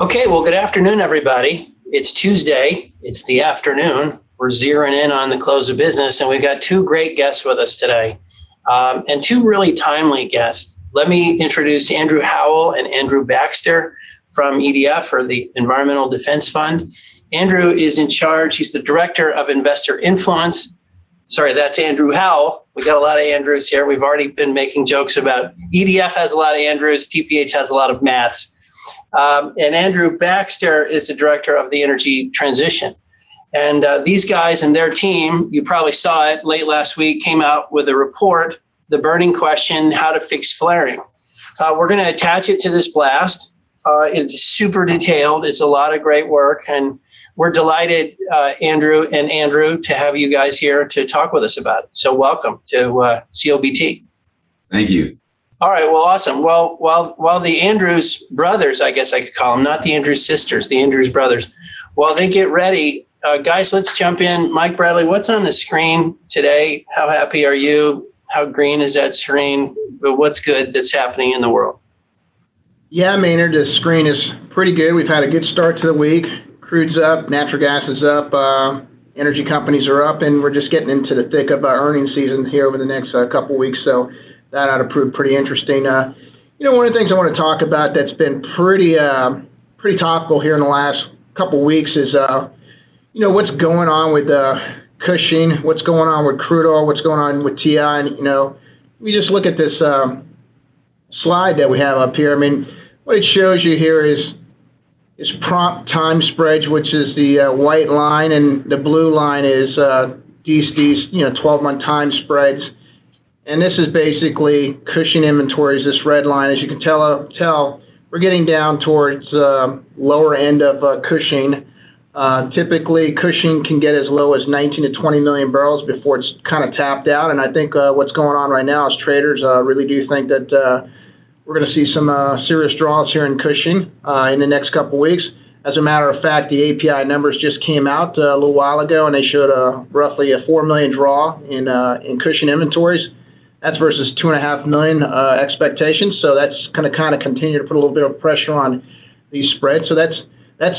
Okay, well, good afternoon, everybody. It's Tuesday. It's the afternoon. We're zeroing in on the close of business, and we've got two great guests with us today, and two really timely guests. Let me introduce Andrew Howell and Andrew Baxter from EDF, or the Environmental Defense Fund. Andrew is in charge. He's the Director of Investor Influence. Sorry, that's Andrew Howell. We got a lot of Andrews here. We've already been making jokes about EDF has a lot of Andrews, TPH has a lot of Matts. And Andrew Baxter is the Director of the Energy Transition. And these guys and their team, you probably saw it late last week, came out with a report, The Burning Question, How to Fix Flaring. We're going to attach it to this blast. It's super detailed. It's a lot of great work. And we're delighted, Andrew, to have you guys here to talk with us about it. So welcome to COBT. Thank you. All right, well, awesome. Well, while the Andrews brothers, I guess I could call them, not the Andrews sisters, the Andrews brothers, while they get ready, guys, let's jump in. Mike Bradley, what's on the screen today? How happy are you? How green is that screen? What's good that's happening in the world? Yeah, Maynard, the screen is pretty good. We've had a good start to the week. Crude's up, natural gas is up, energy companies are up, and we're just getting into the thick of our earnings season here over the next couple weeks. So that ought to prove pretty interesting. One of the things I want to talk about that's been pretty topical here in the last couple weeks is, what's going on with Cushing, what's going on with crude oil, what's going on with TI. And, we just look at this slide that we have up here. I mean, what it shows you here is prompt time spreads, which is the white line, and the blue line is these 12-month time spreads. And this is basically Cushing inventories, this red line. As you can tell we're getting down towards lower end of Cushing. Typically, Cushing can get as low as 19 to 20 million barrels before it's kind of tapped out. And I think what's going on right now is traders really do think that we're going to see some serious draws here in Cushing in the next couple weeks. As a matter of fact, the API numbers just came out a little while ago, and they showed roughly a 4 million draw in Cushing inventories. That's versus 2.5 million expectations. So that's going to kind of continue to put a little bit of pressure on these spreads. So that's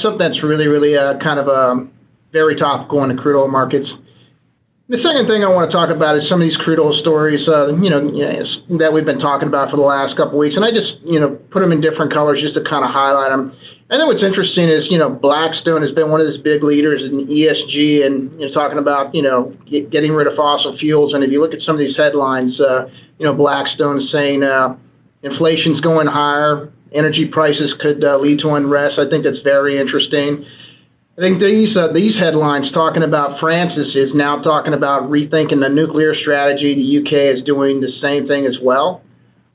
something that's really kind of very topical in the crude oil markets. The second thing I want to talk about is some of these crude oil stories, that we've been talking about for the last couple of weeks. And I just, put them in different colors just to kind of highlight them. And then what's interesting is, Blackstone has been one of those big leaders in ESG and, talking about, getting rid of fossil fuels. And if you look at some of these headlines, Blackstone is saying inflation's going higher, energy prices could lead to unrest. I think that's very interesting. I think these headlines talking about France is now talking about rethinking the nuclear strategy. The UK is doing the same thing as well.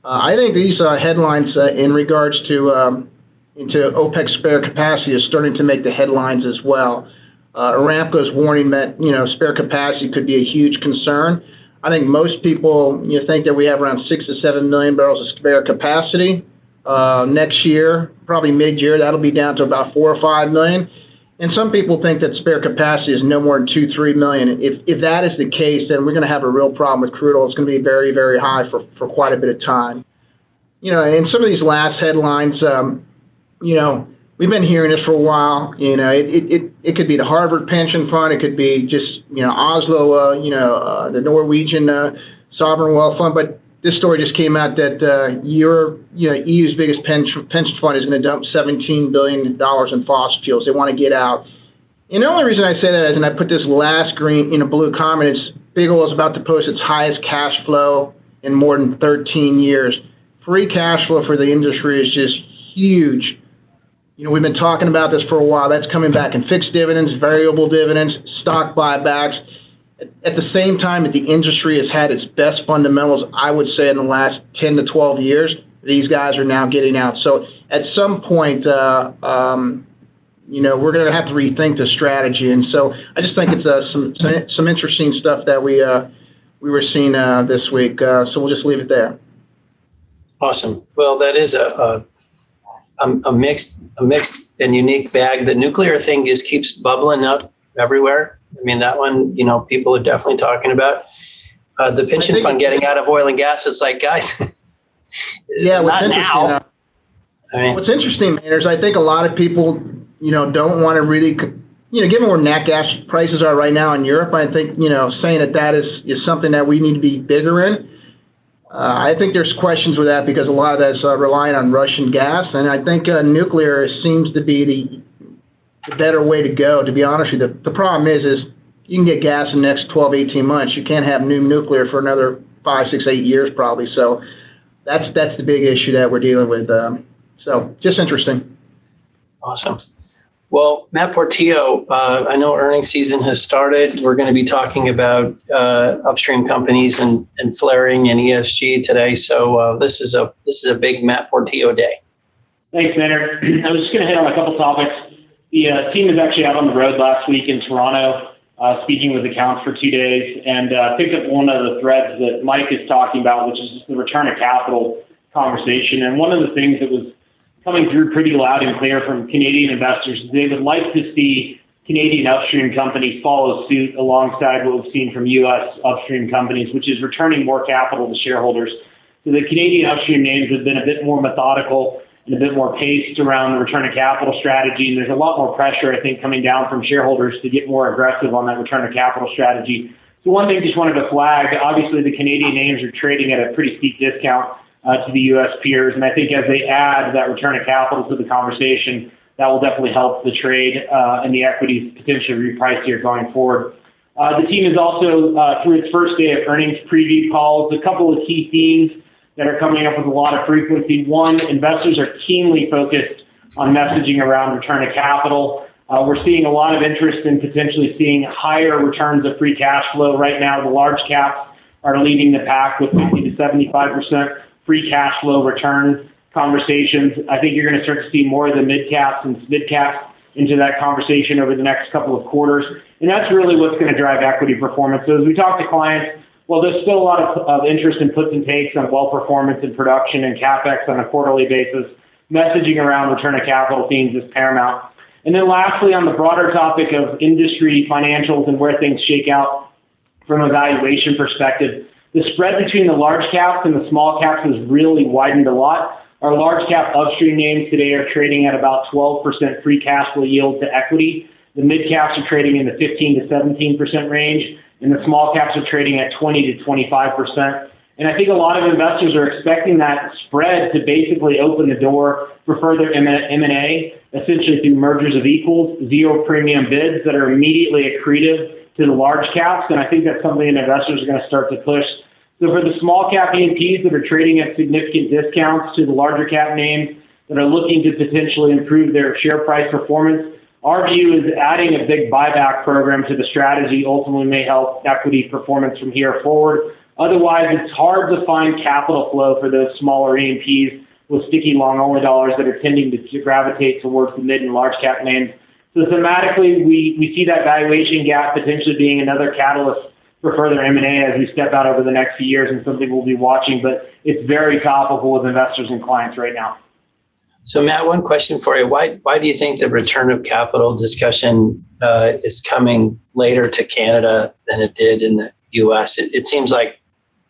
I think these headlines in regards to into OPEC spare capacity is starting to make the headlines as well. Aramco's warning that spare capacity could be a huge concern. I think most people think that we have around 6 to 7 million barrels of spare capacity. Next year, probably mid-year, that'll be down to about 4 or 5 million. And some people think that spare capacity is no more than 2-3 million. If that is the case, then we're going to have a real problem with crude oil. It's going to be very, very high for quite a bit of time. And some of these last headlines, we've been hearing this for a while. It could be the Harvard Pension Fund. It could be just, Oslo, the Norwegian Sovereign Wealth Fund. But this story just came out that EU's biggest pension fund is going to dump $17 billion in fossil fuels. They want to get out. And the only reason I say that is, and I put this last blue comment, is big oil is about to post its highest cash flow in more than 13 years. Free cash flow for the industry is just huge. We've been talking about this for a while. That's coming back in fixed dividends, variable dividends, stock buybacks. At the same time that the industry has had its best fundamentals, I would say, in the last 10 to 12 years, these guys are now getting out. So at some point, we're going to have to rethink the strategy. And so I just think it's some interesting stuff that we were seeing this week. So we'll just leave it there. Awesome. Well, that is a mixed and unique bag. The nuclear thing just keeps bubbling up everywhere. I mean, that one, people are definitely talking about. The pension fund getting out of oil and gas. It's like, guys, yeah, not now. I mean, what's interesting, man, is I think a lot of people, don't want to really, given where nat gas prices are right now in Europe, I think, saying that is something that we need to be bigger in. I think there's questions with that because a lot of that's relying on Russian gas, and I think nuclear seems to be the better way to go, to be honest with you. The problem is you can get gas in the next 12, 18 months. You can't have new nuclear for another 5, 6, 8 years probably. So that's the big issue that we're dealing with. So just interesting. Awesome. Well, Matt Portillo, I know earnings season has started. We're going to be talking about upstream companies and flaring and ESG today. So this is a big Matt Portillo day. Thanks, Maynard. I was just going to hit on a couple topics. The team was actually out on the road last week in Toronto, speaking with accounts for 2 days, and picked up one of the threads that Mike is talking about, which is just the return of capital conversation. And one of the things that was coming through pretty loud and clear from Canadian investors is they would like to see Canadian upstream companies follow suit alongside what we've seen from U.S. upstream companies, which is returning more capital to shareholders. So the Canadian upstream names have been a bit more methodical and a bit more paced around the return of capital strategy. And there's a lot more pressure, I think, coming down from shareholders to get more aggressive on that return of capital strategy. So one thing just wanted to flag, obviously the Canadian names are trading at a pretty steep discount to the U.S. peers. And I think as they add that return of capital to the conversation, that will definitely help the trade and the equities potentially reprice here going forward. The team is also, through its first day of earnings preview calls, a couple of key themes that are coming up with a lot of frequency. One, investors are keenly focused on messaging around return of capital. We're seeing a lot of interest in potentially seeing higher returns of free cash flow. Right now, the large caps are leading the pack with 50 to 75% free cash flow return conversations. I think you're going to start to see more of the mid caps and mid caps into that conversation over the next couple of quarters. And that's really what's going to drive equity performance. So as we talk to clients, well, there's still a lot of interest in puts and takes on well performance and production and CapEx on a quarterly basis. Messaging around return of capital themes is paramount. And then lastly, on the broader topic of industry financials and where things shake out from a valuation perspective, the spread between the large caps and the small caps has really widened a lot. Our large cap upstream names today are trading at about 12% free cash flow yield to equity. The mid caps are trading in the 15 to 17% range, and the small caps are trading at 20 to 25%. And I think a lot of investors are expecting that spread to basically open the door for further M&A, essentially through mergers of equals, zero premium bids that are immediately accretive to the large caps. And I think that's something that investors are going to start to push. So for the small cap E&Ps that are trading at significant discounts to the larger cap names that are looking to potentially improve their share price performance, our view is adding a big buyback program to the strategy ultimately may help equity performance from here forward. Otherwise, it's hard to find capital flow for those smaller E&Ps with sticky long-only dollars that are tending to gravitate towards the mid and large cap names. So thematically, we see that valuation gap potentially being another catalyst for further M&A as we step out over the next few years, and something we'll be watching, but it's very topical with investors and clients right now. So Matt, one question for you. Why do you think the return of capital discussion is coming later to Canada than it did in the U.S.? It seems like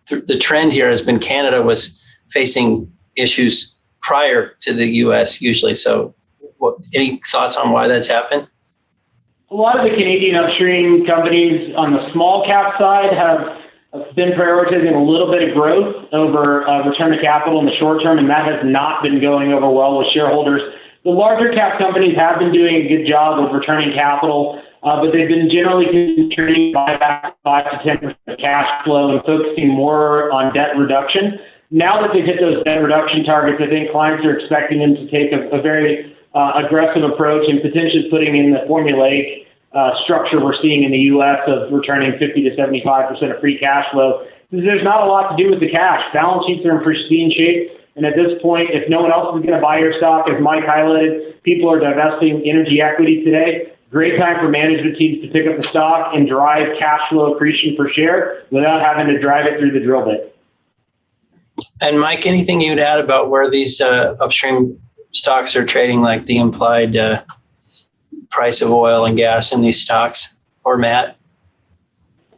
the trend here has been Canada was facing issues prior to the U.S. usually. So any thoughts on why that's happened? A lot of the Canadian upstream companies on the small cap side have been prioritizing a little bit of growth over return of capital in the short term, and that has not been going over well with shareholders. The larger cap companies have been doing a good job of returning capital, but they've been generally contributing buyback 5 to 10% of cash flow and focusing more on debt reduction. Now that they've hit those debt reduction targets, I think clients are expecting them to take a very aggressive approach and potentially putting in the formulaic structure we're seeing in the U.S. of returning 50 to 75% of free cash flow. There's not a lot to do with the cash. Balance sheets are in pristine shape. And at this point, if no one else is going to buy your stock, as Mike highlighted, people are divesting energy equity today. Great time for management teams to pick up the stock and drive cash flow accretion per share without having to drive it through the drill bit. And Mike, anything you'd add about where these upstream stocks are trading, like the implied price of oil and gas in these stocks, or Matt?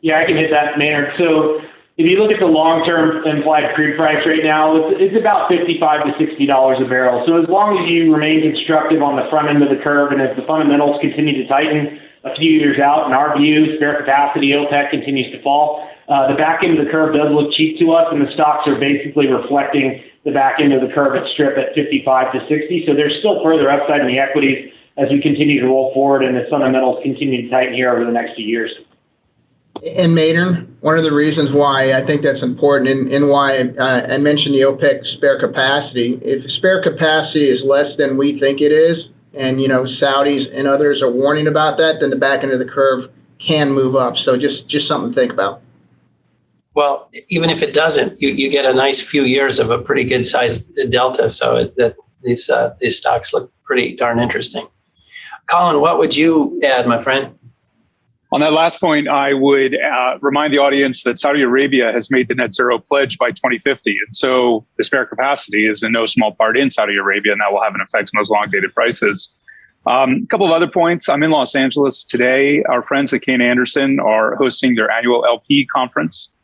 Yeah, I can hit that, Maynard. So if you look at the long-term implied crude price right now, it's about $55 to $60 a barrel. So as long as you remain constructive on the front end of the curve, and as the fundamentals continue to tighten a few years out, in our view, spare capacity, OPEC continues to fall, the back end of the curve does look cheap to us, and the stocks are basically reflecting the back end of the curve at strip at 55 to 60. So there's still further upside in the equities as we continue to roll forward and the fundamentals continue to tighten here over the next few years. And Maynard, one of the reasons why I think that's important and why I mentioned the OPEC spare capacity, if spare capacity is less than we think it is, and Saudis and others are warning about that, then the back end of the curve can move up. So just something to think about. Well, even if it doesn't, you get a nice few years of a pretty good sized delta. So these stocks look pretty darn interesting. Colin, what would you add, my friend? On that last point, I would remind the audience that Saudi Arabia has made the net zero pledge by 2050. And so the spare capacity is in no small part in Saudi Arabia, and that will have an effect on those long dated prices. A couple of other points. I'm in Los Angeles today. Our friends at Kane Anderson are hosting their annual LP conference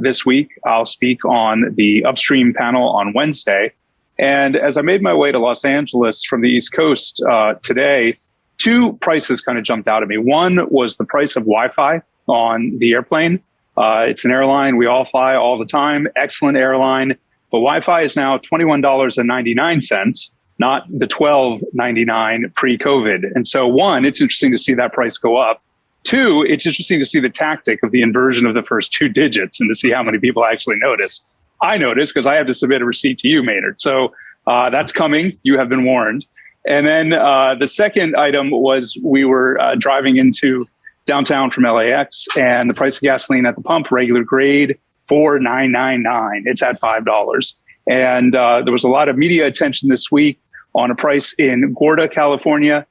this week. I'll speak on the upstream panel on Wednesday. And as I made my way to Los Angeles from the East Coast today, two prices kind of jumped out at me. One was the price of Wi-Fi on the airplane. It's an airline we all fly all the time, excellent airline, but Wi-Fi is now $21.99, not the $12.99 pre-COVID. And so one, it's interesting to see that price go up. Two, it's interesting to see the tactic of the inversion of the first two digits and to see how many people actually notice. I notice because I have to submit a receipt to you, Maynard. So that's coming. You have been warned. And then the second item was we were driving into downtown from LAX, and the price of gasoline at the pump, regular grade, $4.999. It's at $5. And there was a lot of media attention this week on a price in Gorda, California,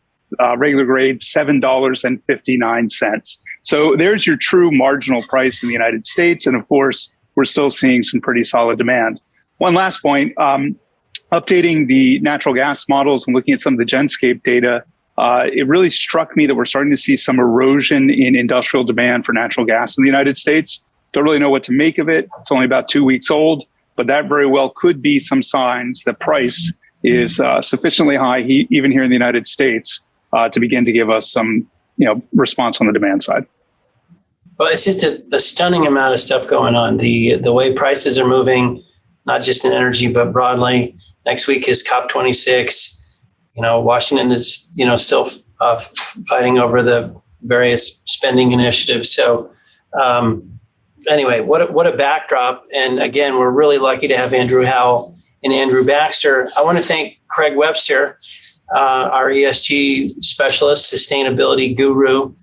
regular grade, $7.59. So there's your true marginal price in the United States. And of course, we're still seeing some pretty solid demand. One last point. Updating the natural gas models and looking at some of the Genscape data, it really struck me that we're starting to see some erosion in industrial demand for natural gas in the United States. Don't really know what to make of it. It's only about 2 weeks old, but that very well could be some signs that price is sufficiently high, even here in the United States, to begin to give us some response on the demand side. Well, it's just a stunning amount of stuff going on. The way prices are moving, not just in energy, but broadly. Next week is COP26. Washington is, still fighting over the various spending initiatives. So anyway, what a backdrop. And again, we're really lucky to have Andrew Howell and Andrew Baxter. I want to thank Craig Webster, our ESG specialist, sustainability guru,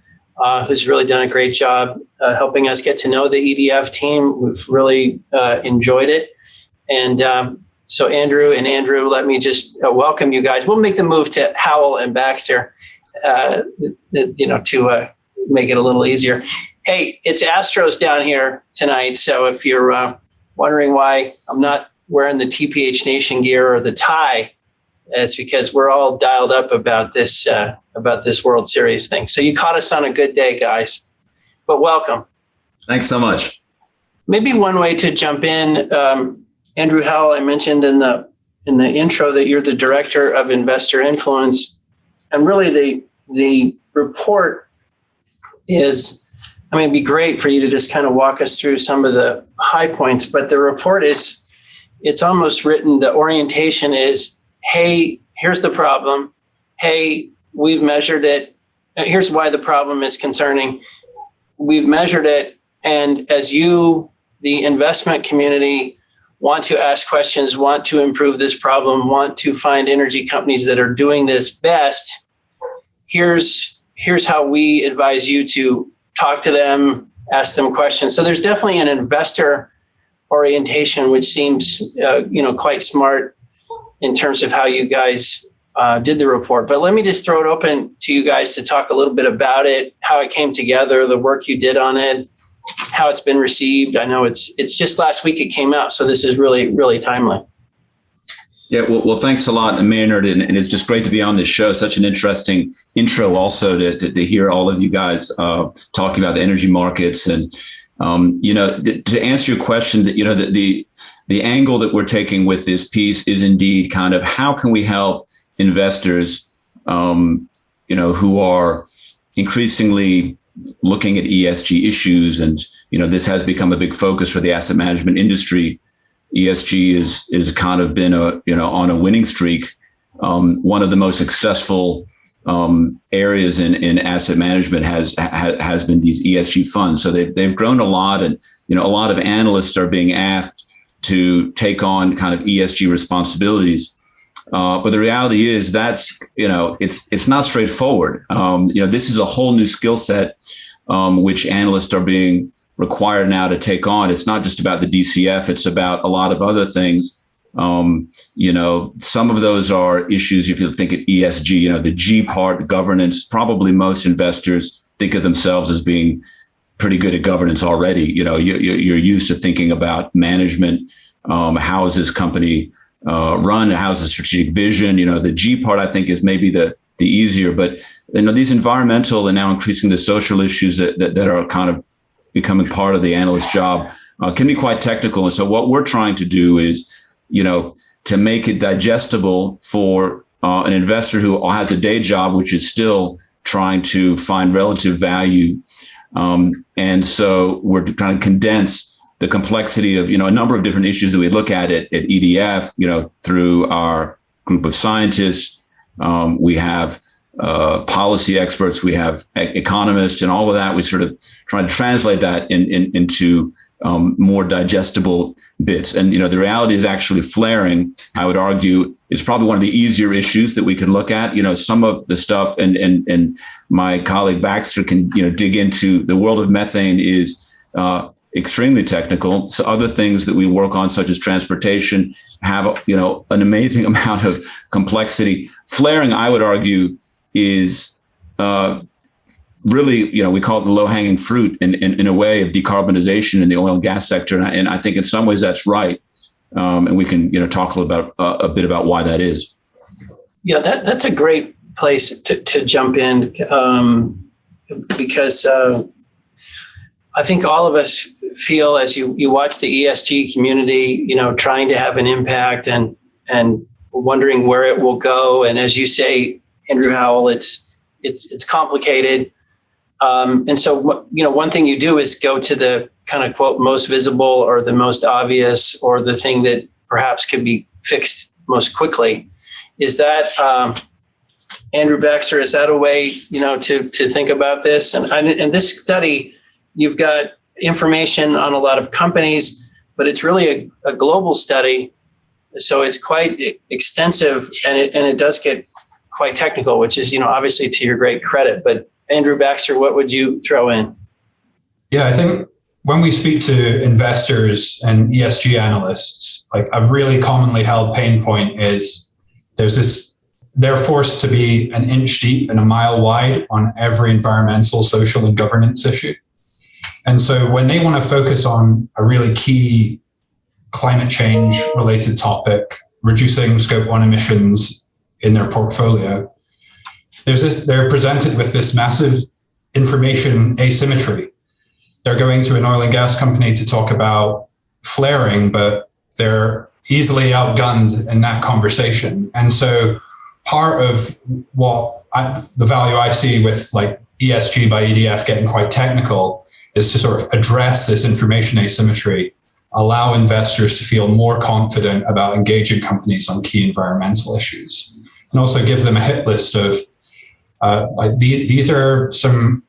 who's really done a great job helping us get to know the EDF team. We've really enjoyed it. And so Andrew, let me just welcome you guys. We'll make the move to Howell and Baxter, to make it a little easier. Hey, it's Astros down here tonight. So if you're wondering why I'm not wearing the TPH Nation gear or the tie, it's because we're all dialed up about this World Series thing. So you caught us on a good day, guys. But welcome. Thanks so much. Maybe one way to jump in. Andrew Howell, I mentioned in the intro that you're the director of investor influence, and really the report is, it'd be great for you to just kind of walk us through some of the high points. But the report it's almost written. The orientation is, hey, here's the problem. Hey, we've measured it. Here's why the problem is concerning. We've measured it, and as you, the investment community, want to ask questions, want to improve this problem, want to find energy companies that are doing this best, here's how we advise you to talk to them, ask them questions. So there's definitely an investor orientation, which seems quite smart in terms of how you guys did the report. But let me just throw it open to you guys to talk a little bit about it, how it came together, the work you did on it, how it's been received. I know it's just last week it came out, so this is really, really timely. Yeah, well, thanks a lot, Maynard, and it's just great to be on this show. Such an interesting intro also to hear all of you guys talking about the energy markets and To answer your question, that the angle that we're taking with this piece is indeed kind of how can we help investors, who are increasingly looking at ESG issues, and this has become a big focus for the asset management industry. ESG is kind of been on a winning streak. One of the most successful areas in asset management has been these ESG funds. So they've grown a lot, and a lot of analysts are being asked to take on kind of ESG responsibilities. But the reality is it's not straightforward. This is a whole new skill set which analysts are being required now to take on. It's not just about the DCF; it's about a lot of other things. Some of those are issues. If you think of ESG, the G part, governance. Probably most investors think of themselves as being pretty good at governance already. You're used to thinking about management. How is this company run? How's the strategic vision? The G part, I think, is maybe the easier. But these environmental and now increasingly the social issues that are kind of becoming part of the analyst job can be quite technical. And so what we're trying to do is, to make it digestible for an investor who has a day job, which is still trying to find relative value. And so we're trying to condense the complexity of, a number of different issues that we look at EDF, through our group of scientists. We have policy experts, we have economists, and all of that. We sort of try to translate that into more digestible bits. And, the reality is actually flaring, I would argue, is probably one of the easier issues that we can look at. Some of the stuff, and my colleague Baxter can, dig into. The world of methane is extremely technical. So other things that we work on, such as transportation, have, an amazing amount of complexity. Flaring, I would argue, is really, we call it the low-hanging fruit in a way of decarbonization in the oil and gas sector. And I think in some ways that's right. And we can, talk a bit about why that is. Yeah, that's a great place to jump in because I think all of us feel, as you watch the ESG community, trying to have an impact and wondering where it will go. And as you say, Andrew Howell, it's complicated. And so, one thing you do is go to the kind of quote most visible or the most obvious or the thing that perhaps could be fixed most quickly. Is that, Andrew Baxter, is that a way, to think about this? And in this study, you've got information on a lot of companies, but it's really a global study. So it's quite extensive and it does get quite technical, which is, obviously to your great credit. But Andrew Baxter, what would you throw in? Yeah, I think when we speak to investors and ESG analysts, like a really commonly held pain point is they're forced to be an inch deep and a mile wide on every environmental, social, and governance issue. And so when they want to focus on a really key climate change related topic, reducing scope 1 emissions in their portfolio, they're presented with this massive information asymmetry. They're going to an oil and gas company to talk about flaring, but they're easily outgunned in that conversation. And so part of the value I see with like ESG by EDF getting quite technical is to sort of address this information asymmetry, allow investors to feel more confident about engaging companies on key environmental issues, and also give them a hit list of these are some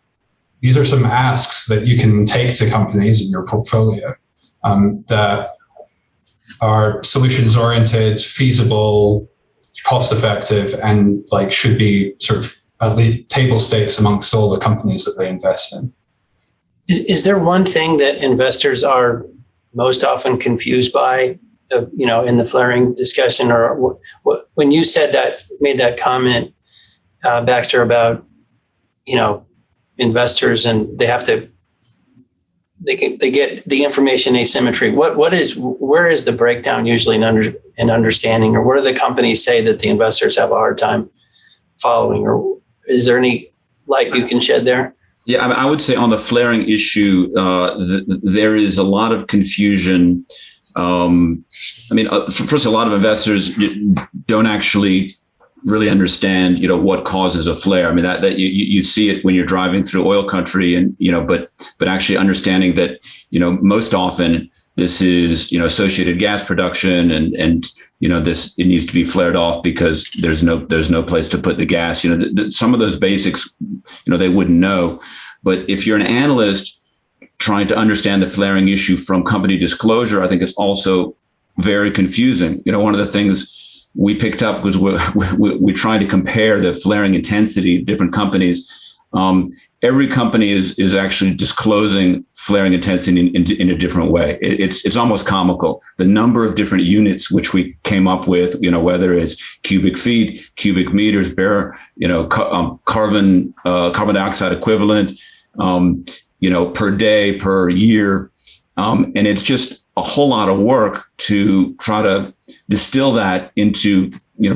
asks that you can take to companies in your portfolio that are solutions oriented, feasible, cost effective, and like should be sort of at least table stakes amongst all the companies that they invest in. Is there one thing that investors are most often confused by, in the flaring discussion, or when you made that comment, Baxter, about, investors and they get the information asymmetry. Where is the breakdown usually in understanding, or what do the companies say that the investors have a hard time following, or is there any light you can shed there? Yeah, I would say on the flaring issue, there is a lot of confusion. First, a lot of investors don't actually really understand, what causes a flare. I mean, that you see it when you're driving through oil country, and but actually understanding that, most often this is, associated gas production, and this, it needs to be flared off because there's no place to put the gas. Some of those basics, they wouldn't know. But if you're an analyst trying to understand the flaring issue from company disclosure, I think it's also very confusing. One of the things we picked up was we tried to compare the flaring intensity of different companies. Every company is actually disclosing flaring intensity in a different way. It's almost comical. The number of different units which we came up with, whether it's cubic feet, cubic meters, carbon dioxide equivalent, per day, per year. And it's just a whole lot of work to try to distill that into,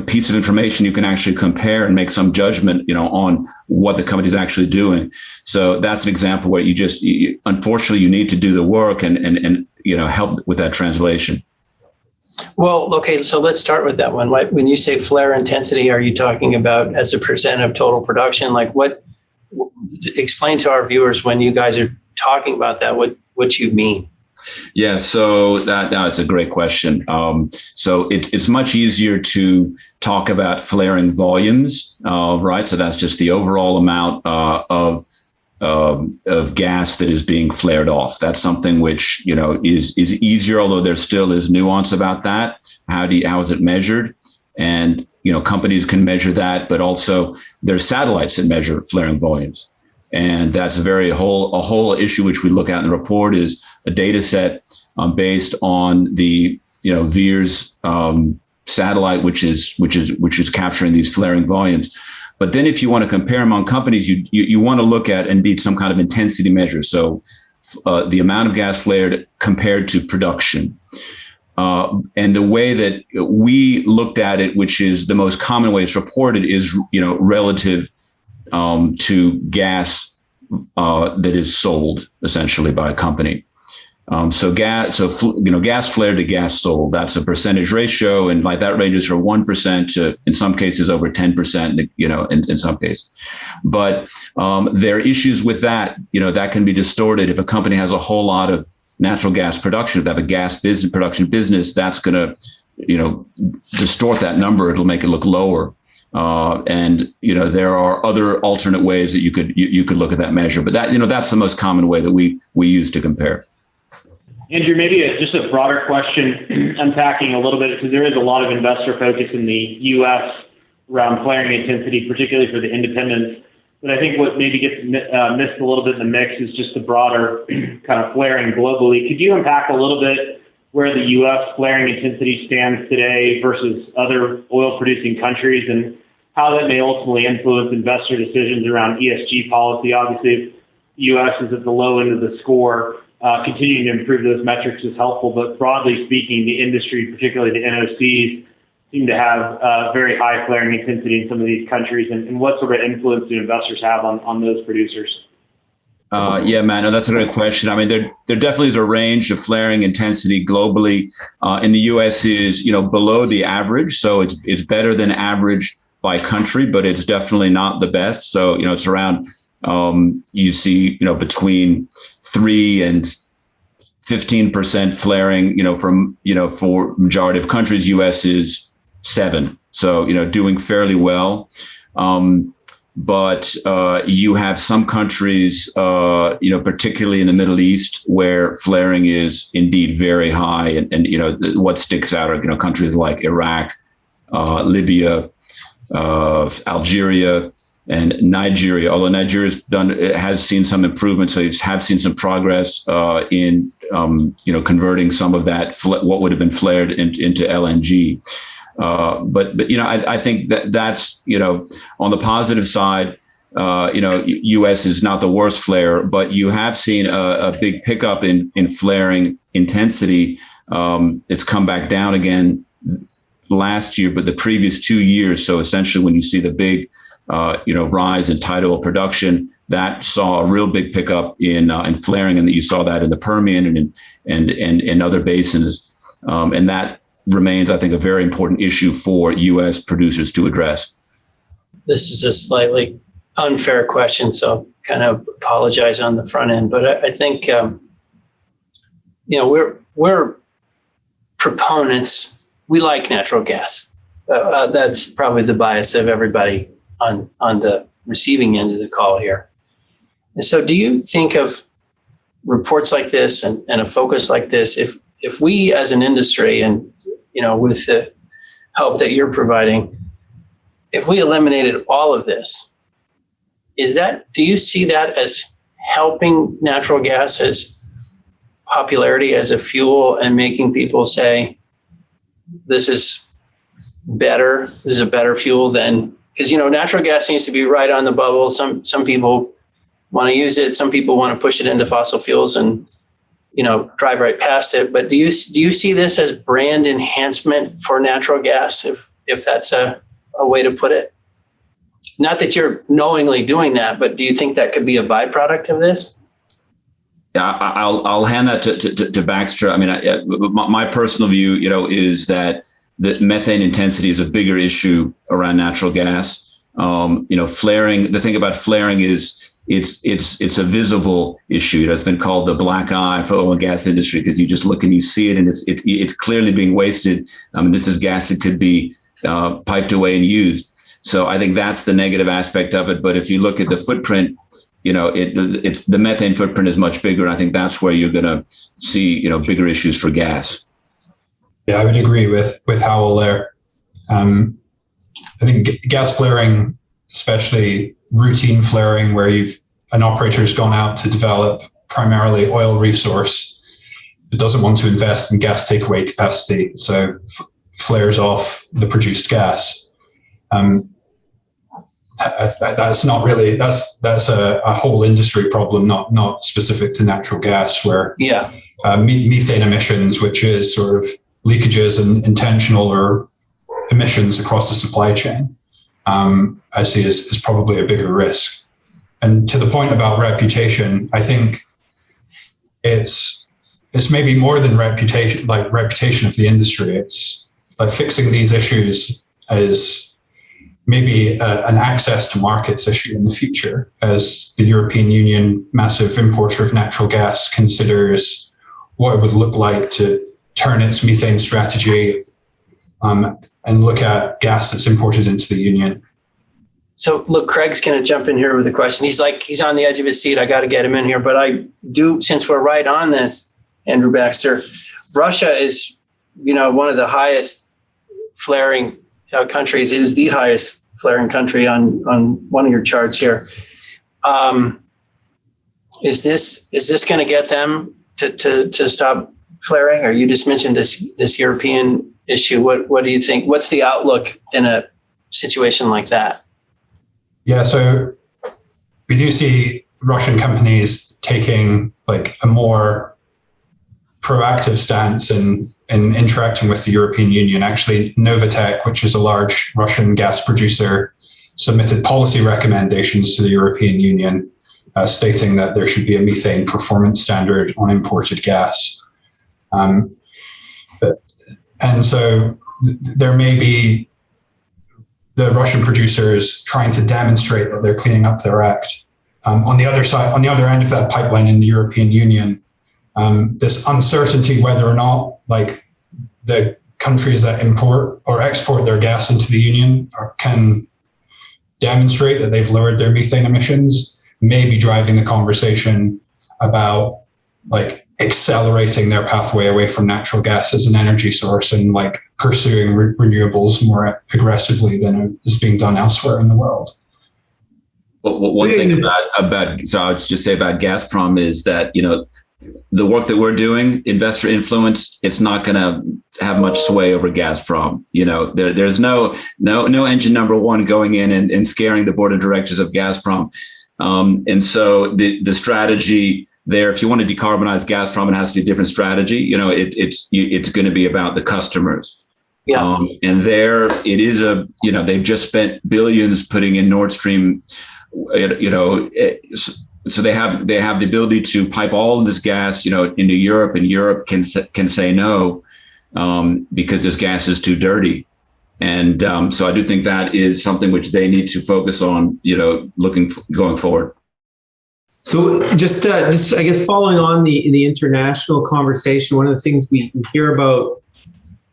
piece of information you can actually compare and make some judgment, on what the company is actually doing. So that's an example where unfortunately, you need to do the work and help with that translation. Well, okay, so let's start with that one. When you say flare intensity, are you talking about as a percent of total production? Like explain to our viewers when you guys are talking about that, what you mean. Yeah, so that's a great question. So it's much easier to talk about flaring volumes, right? So that's just the overall amount of gas that is being flared off. That's something which is easier, although there still is nuance about that. How is it measured? And companies can measure that, but also there's satellites that measure flaring volumes. And that's a whole issue which we look at in the report is a data set based on the VIIRS satellite, which is capturing these flaring volumes. But then if you want to compare among companies, you want to look at indeed some kind of intensity measure. So the amount of gas flared compared to production. And the way that we looked at it, which is the most common way it's reported, is relative to gas that is sold essentially by a company. Gas flared to gas sold, that's a percentage ratio, and like that ranges from 1% to, in some cases, over 10%. In some cases, but there are issues with that. That can be distorted if a company has a whole lot of natural gas production. If they have a gas production business, that's going to distort that number. It'll make it look lower. And there are other alternate ways that you could look at that measure, but that's the most common way that we use to compare. Andrew, maybe just a broader question, unpacking a little bit, because there is a lot of investor focus in the U.S. around flaring intensity, particularly for the independents. But I think what maybe gets missed a little bit in the mix is just the broader kind of flaring globally. Could you unpack a little bit where the U.S. flaring intensity stands today versus other oil-producing countries, and how that may ultimately influence investor decisions around ESG policy? Obviously, if the U.S. is at the low end of the score, continuing to improve those metrics is helpful. But broadly speaking, the industry, particularly the NOCs, seem to have very high flaring intensity in some of these countries. And what sort of influence do investors have on those producers? Yeah, man, no, that's a great question. I mean, there definitely is a range of flaring intensity globally. In the U.S. is below the average, so it's better than average by country, but it's definitely not the best. So it's around you see between 3 and 15% flaring. From for majority of countries, U.S. is 7. So doing fairly well. But you have some countries, particularly in the Middle East, where flaring is indeed very high. And what sticks out are, countries like Iraq, Libya, Algeria, and Nigeria. Although Nigeria has seen some improvement, so it's have seen some progress in converting some of that what would have been flared into LNG. But I think that's on the positive side, U.S. is not the worst flare, but you have seen a big pickup in flaring intensity. It's come back down again last year, but the previous 2 years. So essentially, when you see the big rise in tight oil production, that saw a real big pickup in flaring, and that you saw that in the Permian and other basins. And that remains, I think, a very important issue for U.S. producers to address. This is a slightly unfair question, so kind of apologize on the front end. But I think, we're proponents. We like natural gas. That's probably the bias of everybody on the receiving end of the call here. And so do you think of reports like this and a focus like this, if we as an industry and, with the help that you're providing, if we eliminated all of this, do you see that as helping natural gas as popularity as a fuel and making people say, this is better, this is a better fuel than, because, natural gas seems to be right on the bubble. Some people want to use it. Some people want to push it into fossil fuels and, drive right past it. But do you see this as brand enhancement for natural gas, if that's a way to put it? Not that you're knowingly doing that, but do you think that could be a byproduct of this? Yeah, I'll hand that to Baxter. I mean, my personal view, is that the methane intensity is a bigger issue around natural gas. Flaring. The thing about flaring is it's a visible issue. It's been called the black eye for oil and gas industry, because you just look and you see it, and it's clearly being wasted. This is gas that could be piped away and used. So I think that's the negative aspect of it. But if you look at the footprint, it's the methane footprint is much bigger. I think that's where you're going to see, bigger issues for gas. Yeah, I would agree with Howell there. I think gas flaring, especially routine flaring, where an operator's gone out to develop primarily oil resource, it doesn't want to invest in gas takeaway capacity, so flares off the produced gas. That's not really, that's a whole industry problem, not specific to natural gas, where methane emissions, which is sort of leakages and intentional or emissions across the supply chain, I see is probably a bigger risk. And to the point about reputation, I think it's maybe more than reputation of the industry. It's like fixing these issues is maybe an access to markets issue in the future, as the European Union, massive importer of natural gas, considers what it would look like to turn its methane strategy and look at gas that's imported into the Union. So look, Craig's going to jump in here with a question. He's on the edge of his seat. I got to get him in here. But I do, since we're right on this, Andrew Baxter, Russia is, one of the highest flaring countries. It is the highest flaring country on one of your charts here. Is this going to get them to stop flaring? Or you just mentioned this European issue. What do you think? What's the outlook in a situation like that? Yeah, so we do see Russian companies taking like a more proactive stance in interacting with the European Union. Actually, Novatek, which is a large Russian gas producer, submitted policy recommendations to the European Union, stating that there should be a methane performance standard on imported gas. And so there may be the Russian producers trying to demonstrate that they're cleaning up their act. On the other end of that pipeline in the European Union, this uncertainty whether or not like the countries that import or export their gas into the Union can demonstrate that they've lowered their methane emissions may be driving the conversation about like accelerating their pathway away from natural gas as an energy source and like pursuing renewables more aggressively than is being done elsewhere in the world. Well, one thing about so I'll just say about Gazprom is that, the work that we're doing, investor influence, it's not going to have much sway over Gazprom. There's no engine number one going in and scaring the board of directors of Gazprom. And so the strategy there, if you want to decarbonize Gazprom, it has to be a different strategy. It's going to be about the customers. Yeah. And there it is they've just spent billions putting in Nord Stream So they have the ability to pipe all of this gas, into Europe, and Europe can say no because this gas is too dirty. And so I do think that is something which they need to focus on, going forward. So just I guess following on the international conversation, one of the things we hear about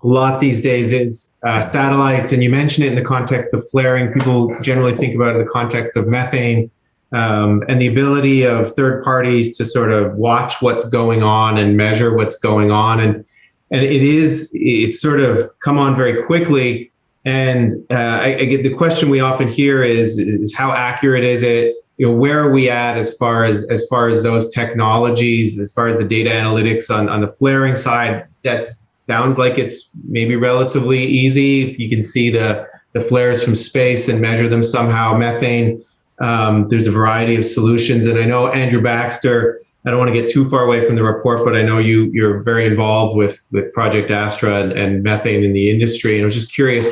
a lot these days is satellites, and you mentioned it in the context of flaring. People generally think about it in the context of methane. And the ability of third parties to sort of watch what's going on and measure what's going on. And it's sort of come on very quickly. And I get the question we often hear is how accurate is it? Where are we at as far as those technologies, as far as the data analytics on the flaring side? That sounds like it's maybe relatively easy if you can see the flares from space and measure them somehow. Methane. There's a variety of solutions. And I know Andrew Baxter, I don't want to get too far away from the report, but I know you're very involved with Project Astra and methane in the industry. And I was just curious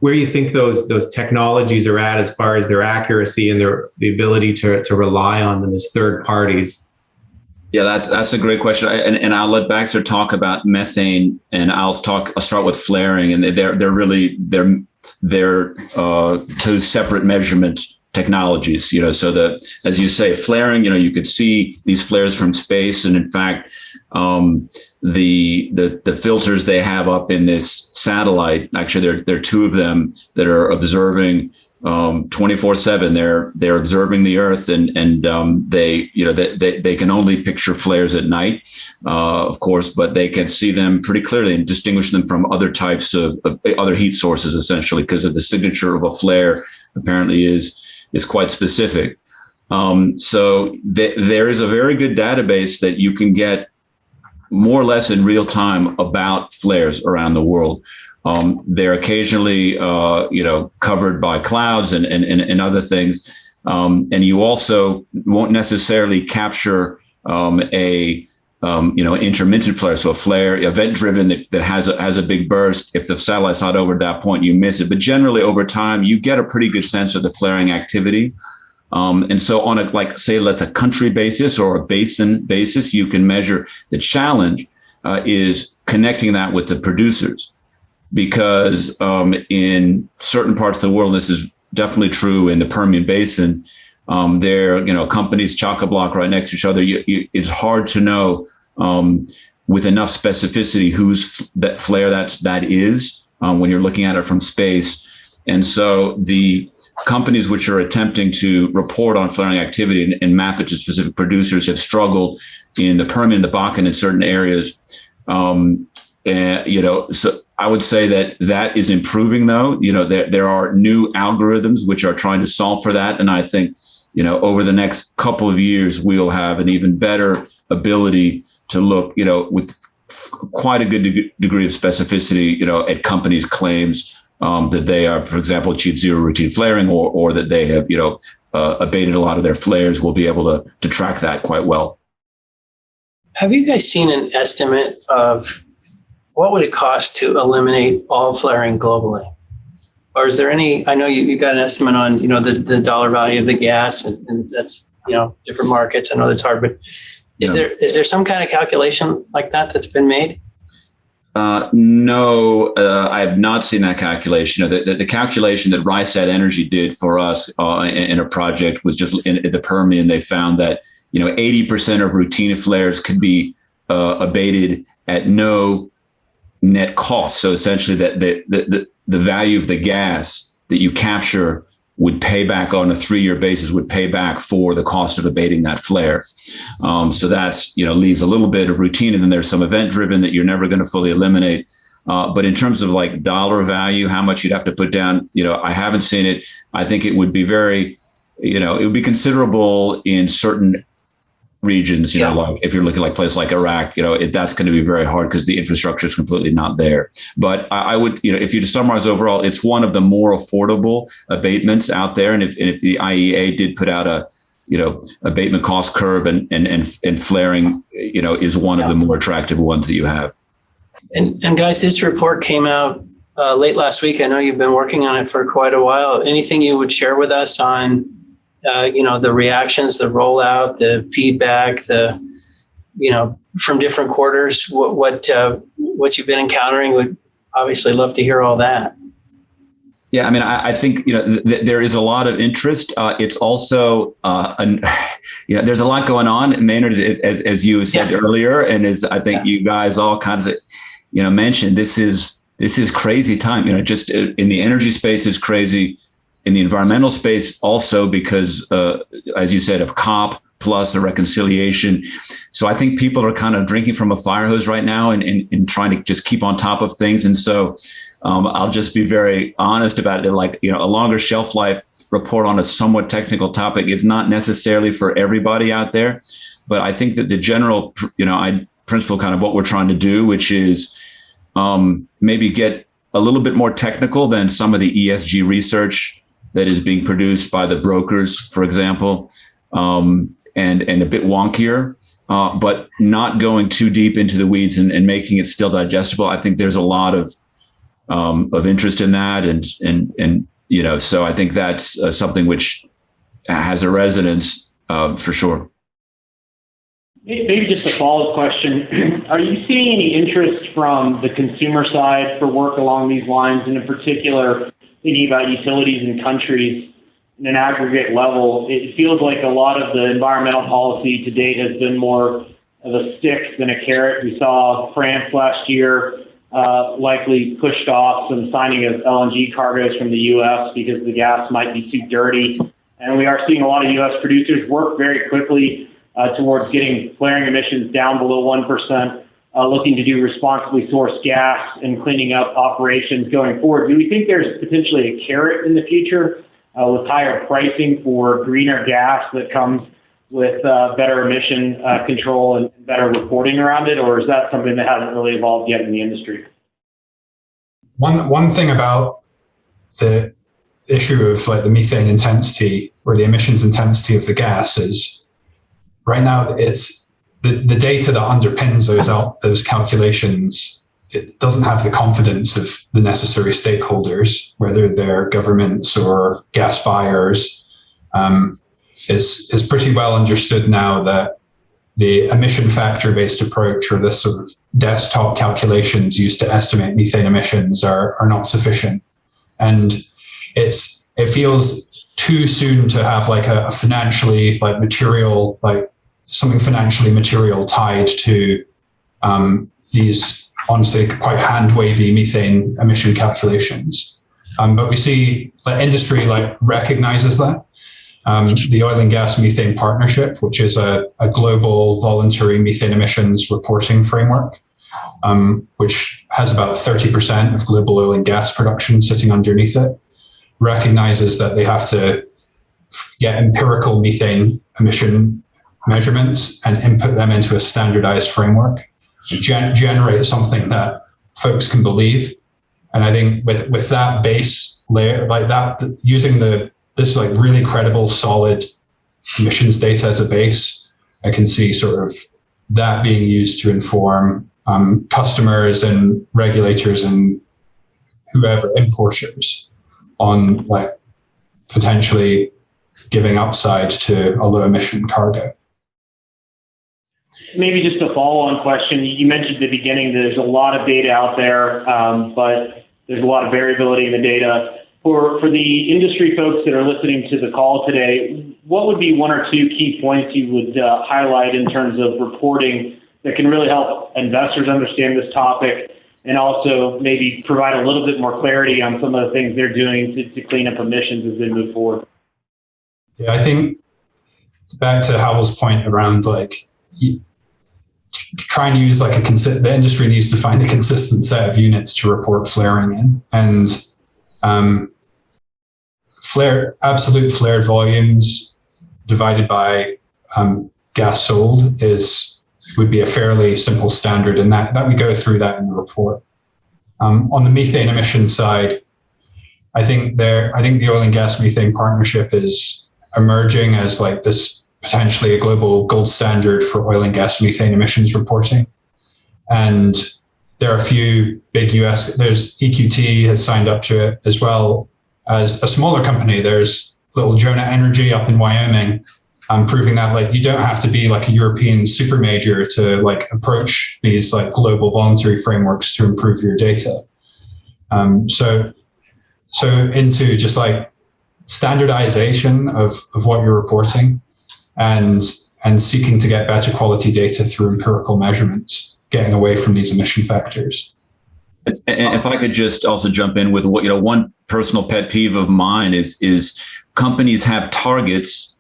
where you think those technologies are at as far as their accuracy and the ability to rely on them as third parties. Yeah, that's a great question. And I'll let Baxter talk about methane, and I'll start with flaring. And they're two separate measurement technologies, so as you say, flaring, you could see these flares from space. And in fact, the filters they have up in this satellite, actually there are two of them that are observing 24/7. They're observing the Earth, and they can only picture flares at night, of course, but they can see them pretty clearly and distinguish them from other types of other heat sources, essentially, because of the signature of a flare apparently is quite specific. So there is a very good database that you can get more or less in real time about flares around the world. They're occasionally, covered by clouds and other things. And you also won't necessarily capture intermittent flare. So a flare, event driven that has a big burst. If the satellite's not over at that point, you miss it. But generally over time, you get a pretty good sense of the flaring activity. And so on let's a country basis or a basin basis, you can measure. The challenge is connecting that with the producers, because in certain parts of the world, this is definitely true in the Permian Basin. Companies chock-a-block right next to each other. It's hard to know with enough specificity whose that flare that is when you're looking at it from space. And so the companies which are attempting to report on flaring activity and map it to specific producers have struggled in the Permian, the Bakken, in certain areas. So I would say that is improving, though. There are new algorithms which are trying to solve for that. And I think, over the next couple of years, we'll have an even better ability to look, with quite a good degree of specificity, at companies' claims that they are, for example, achieved zero routine flaring, or that they have, abated a lot of their flares. We'll be able to track that quite well. Have you guys seen an estimate of what would it cost to eliminate all flaring globally? Or is there any, I know you got an estimate on, the dollar value of the gas, and that's, different markets. I know that's hard, but is there some kind of calculation like that that's been made? No, I have not seen that calculation. The calculation that Rysat Energy did for us in a project was just in the Permian. They found that 80% of routine flares could be abated at no net cost. So essentially, that the value of the gas that you capture would pay back on a 3-year basis, would pay back for the cost of abating that flare. So that's, leaves a little bit of routine, and then there's some event driven that you're never going to fully eliminate. But in terms of like dollar value, how much you'd have to put down, I haven't seen it. I think it would be very, it would be considerable in certain regions, like if you're looking like places like Iraq, that's going to be very hard because the infrastructure is completely not there. But I would, if you to summarize overall, it's one of the more affordable abatements out there. And if the IEA did put out a, abatement cost curve, and flaring, is one of the more attractive ones that you have. And guys, this report came out late last week. I know you've been working on it for quite a while. Anything you would share with us on the reactions, the rollout, the feedback, from different quarters, what you've been encountering. Would obviously love to hear all that. Yeah, I mean, I think there is a lot of interest. It's also there's a lot going on, Maynard, as you said earlier, and as I think you guys all kinds of mentioned. This is crazy time. Just in the energy space is crazy, in the environmental space also because, as you said, of COP plus a reconciliation. So I think people are kind of drinking from a fire hose right now and trying to just keep on top of things. And so I'll just be very honest about it. Like, a longer shelf life report on a somewhat technical topic is not necessarily for everybody out there. But I think that the general, principle kind of what we're trying to do, which is maybe get a little bit more technical than some of the ESG research that is being produced by the brokers, for example, and a bit wonkier, but not going too deep into the weeds and making it still digestible. I think there's a lot of interest in that, and so I think that's something which has a resonance for sure. Maybe just a follow-up question. Are you seeing any interest from the consumer side for work along these lines, and in particular, thinking about utilities and countries in an aggregate level? It feels like a lot of the environmental policy to date has been more of a stick than a carrot. We saw France last year likely pushed off some signing of LNG cargoes from the U.S. because the gas might be too dirty. And we are seeing a lot of U.S. producers work very quickly towards getting flaring emissions down below 1%, looking to do responsibly sourced gas and cleaning up operations going forward. Do we think there's potentially a carrot in the future with higher pricing for greener gas that comes with better emission control and better reporting around it, or is that something that hasn't really evolved yet in the industry? One thing about the issue of like the methane intensity or the emissions intensity of the gas is right now it's the data that underpins those calculations. It doesn't have the confidence of the necessary stakeholders, whether they're governments or gas buyers. It's pretty well understood now that the emission factor-based approach or the sort of desktop calculations used to estimate methane emissions are not sufficient. And it feels too soon to have like a financially like material, like something financially material tied to these honestly quite hand-wavy methane emission calculations. But we see the industry like recognizes that. The Oil and Gas Methane Partnership, which is a global voluntary methane emissions reporting framework, which has about 30% of global oil and gas production sitting underneath it, recognizes that they have to get empirical methane emission measurements and input them into a standardized framework and generate something that folks can believe. And I think with that base layer, like that, using this like really credible, solid emissions data as a base, I can see sort of that being used to inform customers and regulators and whoever, importers, on like potentially giving upside to a low emission cargo. Maybe just a follow-on question. You mentioned at the beginning there's a lot of data out there, but there's a lot of variability in the data. For the industry folks that are listening to the call today, what would be one or two key points you would highlight in terms of reporting that can really help investors understand this topic and also maybe provide a little bit more clarity on some of the things they're doing to clean up emissions as they move forward? Yeah, I think back to Howell's point around like trying to use like the industry needs to find a consistent set of units to report flaring in, and absolute flared volumes divided by gas sold would be a fairly simple standard, and that we go through that in the report. On the methane emission side, I think the Oil and Gas Methane Partnership is emerging as like this potentially a global gold standard for oil and gas methane emissions reporting. And there are a few big there's EQT has signed up to it, as well as a smaller company. There's little Jonah Energy up in Wyoming, proving that like you don't have to be like a European super major to like approach these like global voluntary frameworks to improve your data. So into just like standardization of what you're reporting and seeking to get better quality data through empirical measurements, getting away from these emission factors. And if I could just also jump in with what, one personal pet peeve of mine is companies have targets,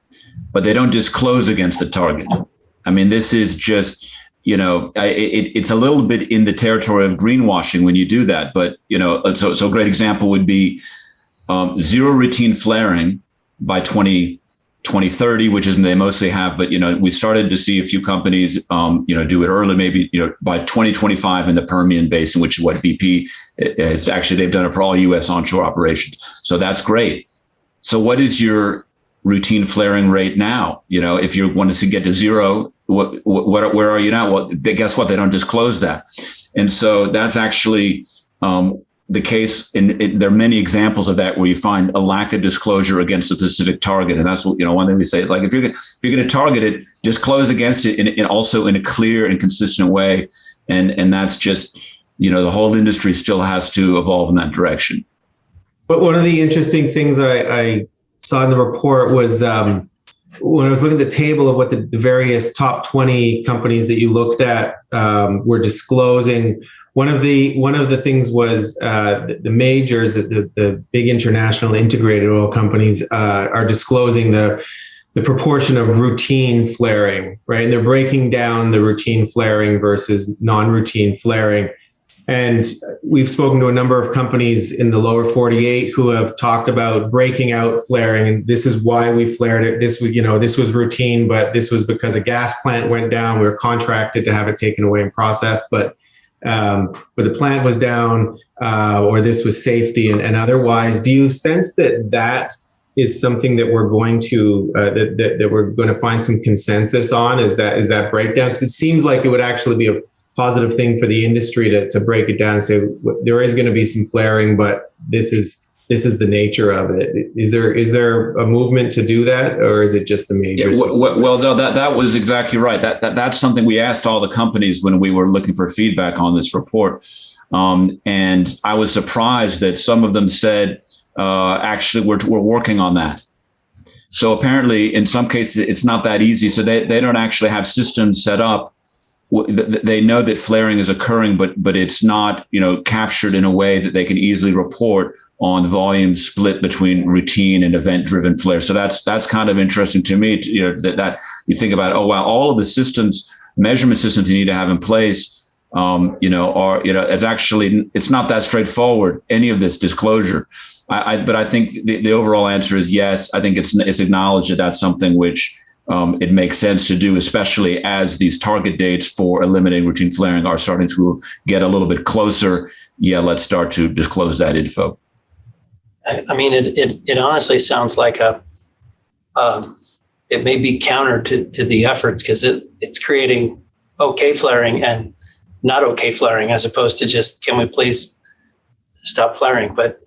but they don't disclose against the target. I mean, this is just, it's a little bit in the territory of greenwashing when you do that. But, so a great example would be zero routine flaring by 2030, which is they mostly have. But, we started to see a few companies, do it early, maybe, by 2025 in the Permian Basin, which is what BP has actually, they've done it for all U.S. onshore operations. So that's great. So what is your routine flaring rate now? If you want to get to zero, where are you now? Well, guess what? They don't disclose that. And so that's actually the case. There are many examples of that where you find a lack of disclosure against a specific target. And that's what, one thing we say is like, if you're going to target it, disclose against it and also in a clear and consistent way. And that's just, the whole industry still has to evolve in that direction. But one of the interesting things I saw in the report was when I was looking at the table of what the various top 20 companies that you looked at were disclosing. One of the things was the majors, the big international integrated oil companies are disclosing the proportion of routine flaring, right? And they're breaking down the routine flaring versus non-routine flaring. And we've spoken to a number of companies in the lower 48 who have talked about breaking out flaring. And this is why we flared it. This was routine, but this was because a gas plant went down. We were contracted to have it taken away and processed, but the plant was down, or this was safety and otherwise. Do you sense that is something that we're going to that we're going to find some consensus on? Is that breakdown? Because it seems like it would actually be a positive thing for the industry to break it down and say there is going to be some flaring, but this is the nature of it. Is there a movement to do that, or is it just the majors? Yeah, well, no, that was exactly right. That's something we asked all the companies when we were looking for feedback on this report, and I was surprised that some of them said, actually, we're working on that. So apparently, in some cases, it's not that easy. So they don't actually have systems set up. They know that flaring is occurring, but it's not, captured in a way that they can easily report on volume split between routine and event-driven flare. So that's kind of interesting to me. That you think about, oh wow, all of the measurement systems you need to have in place, it's not that straightforward. Any of this disclosure, but I think the overall answer is yes. I think it's acknowledged that that's something which. It makes sense to do, especially as these target dates for eliminating routine flaring are starting to get a little bit closer. Yeah, let's start to disclose that info. I mean, it honestly sounds like it may be counter to the efforts because it's creating okay flaring and not okay flaring as opposed to just, can we please stop flaring? But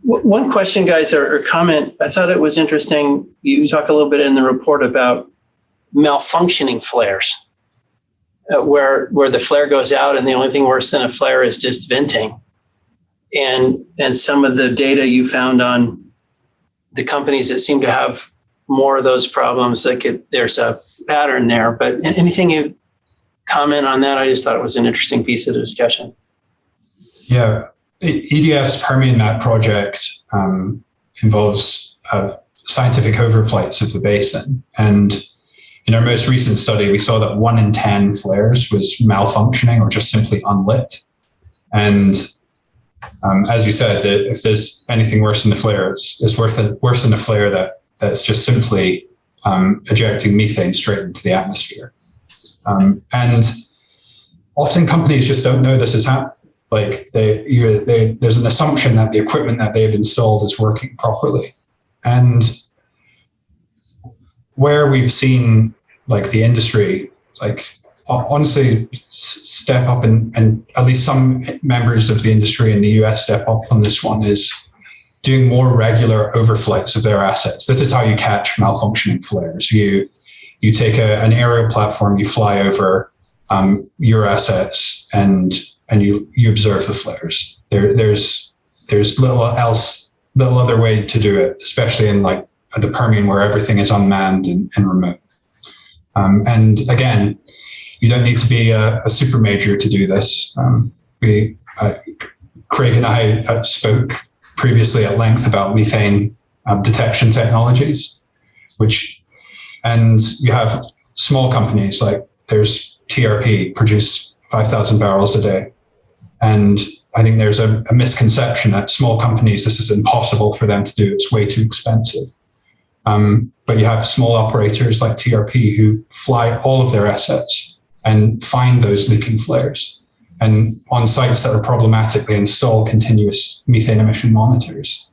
one question, guys, or comment, I thought it was interesting. You talk a little bit in the report about malfunctioning flares, where the flare goes out and the only thing worse than a flare is just venting. And some of the data you found on the companies that seem to have more of those problems, there's a pattern there. But anything you comment on that? I just thought it was an interesting piece of the discussion. Yeah. EDF's Permian Map project involves scientific overflights of the basin. And in our most recent study, we saw that 1 in 10 flares was malfunctioning or just simply unlit. And as you said, that if there's anything worse than the flare, it's worse than a flare that's just simply ejecting methane straight into the atmosphere. And often companies just don't know this is happening. Like there's an assumption that the equipment that they've installed is working properly. And where we've seen like the industry, like honestly step up and at least some members of the industry in the US step up on this one is doing more regular overflights of their assets. This is how you catch malfunctioning flares. You take an aerial platform, you fly over your assets, and you observe the flares. There's little other way to do it, especially in like the Permian where everything is unmanned and remote. And again, you don't need to be a super major to do this. Craig and I spoke previously at length about methane detection technologies, and you have small companies like there's TRP produce 5,000 barrels a day. And I think there's a misconception that small companies, this is impossible for them to do. It's way too expensive. But you have small operators like TRP who fly all of their assets and find those leaking flares. And on sites that are problematic, they install continuous methane emission monitors.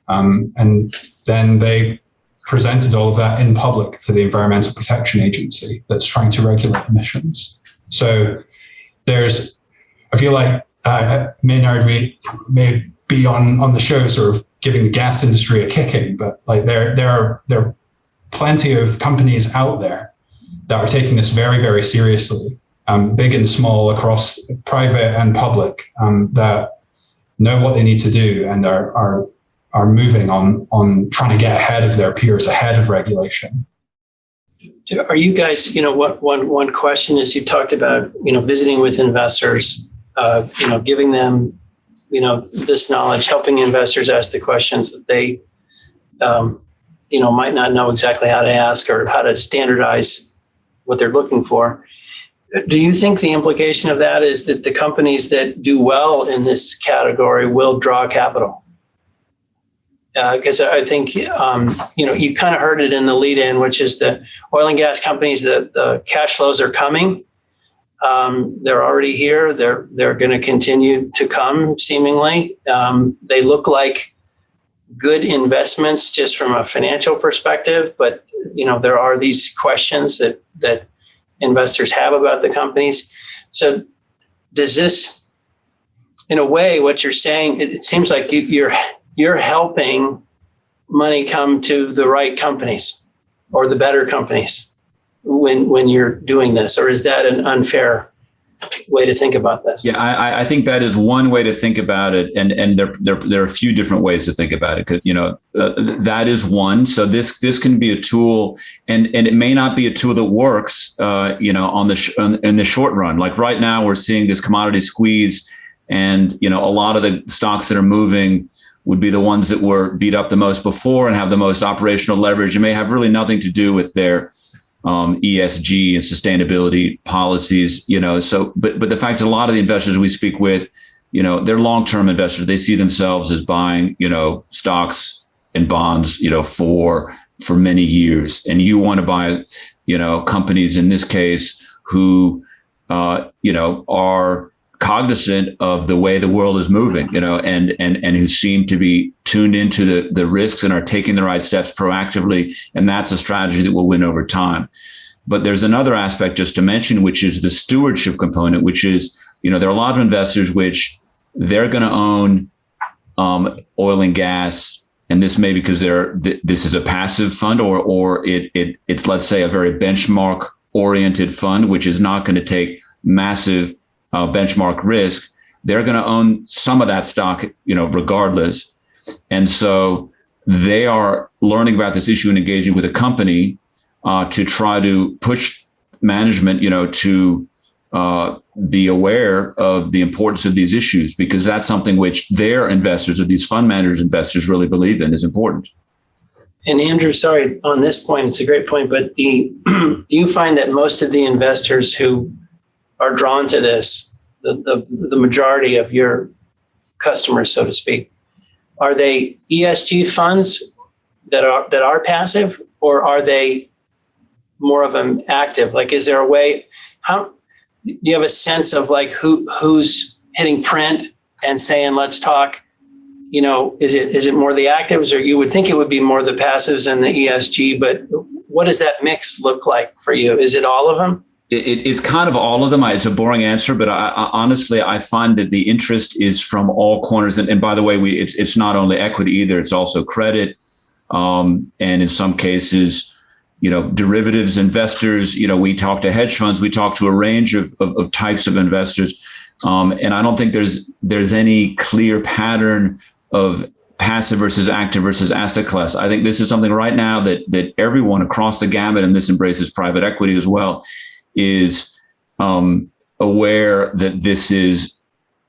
And then they presented all of that in public to the Environmental Protection Agency that's trying to regulate emissions. So I feel like Maynard may be on the show sort of giving the gas industry a kicking, but like there are plenty of companies out there that are taking this very, very seriously, big and small across private and public, that know what they need to do and are moving on trying to get ahead of their peers, ahead of regulation. Are you guys, one question is you talked about, visiting with investors, giving them, this knowledge, helping investors ask the questions that they, might not know exactly how to ask or how to standardize what they're looking for. Do you think the implication of that is that the companies that do well in this category will draw capital? Because I think, you kind of heard it in the lead in, which is the oil and gas companies, the cash flows are coming. They're already here. They're going to continue to come, seemingly. They look like good investments just from a financial perspective. But, there are these questions that investors have about the companies. So does this, in a way, what you're saying, it seems like you're helping money come to the right companies or the better companies when you're doing this, or is that an unfair way to think about this? Yeah, I think that is one way to think about it, and there are a few different ways to think about it. Because that is one. So this can be a tool, and it may not be a tool that works, in the short run. Like right now, we're seeing this commodity squeeze, and a lot of the stocks that are moving would be the ones that were beat up the most before and have the most operational leverage. It may have really nothing to do with their ESG and sustainability policies, but the fact that a lot of the investors we speak with, they're long-term investors. They see themselves as buying, stocks and bonds, for many years. And you want to buy, companies in this case who, are cognizant of the way the world is moving, and who seem to be tuned into the risks and are taking the right steps proactively. And that's a strategy that will win over time. But there's another aspect just to mention, which is the stewardship component, which is, there are a lot of investors which they're going to own oil and gas. And this may be because this is a passive fund or it's, let's say, a very benchmark oriented fund, which is not going to take massive benchmark risk. They're going to own some of that stock, regardless. And so they are learning about this issue and engaging with a company to try to push management, to be aware of the importance of these issues, because that's something which their investors or these fund managers investors really believe in is important. And Andrew, sorry, on this point, it's a great point, but do you find that most of the investors who are drawn to this, the majority of your customers, so to speak, are they ESG funds that are passive, or are they more of an active? Like, is there a way? How do you have a sense of like who's hitting print and saying, "Let's talk"? Is it more the actives, or you would think it would be more the passives and the ESG? But what does that mix look like for you? Is it all of them? It's kind of all of them. It's a boring answer, but honestly, I find that the interest is from all corners. And by the way, it's not only equity either; it's also credit, and in some cases, derivatives investors. We talk to hedge funds, we talk to a range of types of investors, and I don't think there's any clear pattern of passive versus active versus asset class. I think this is something right now that everyone across the gamut, and this embraces private equity as well, is aware that this is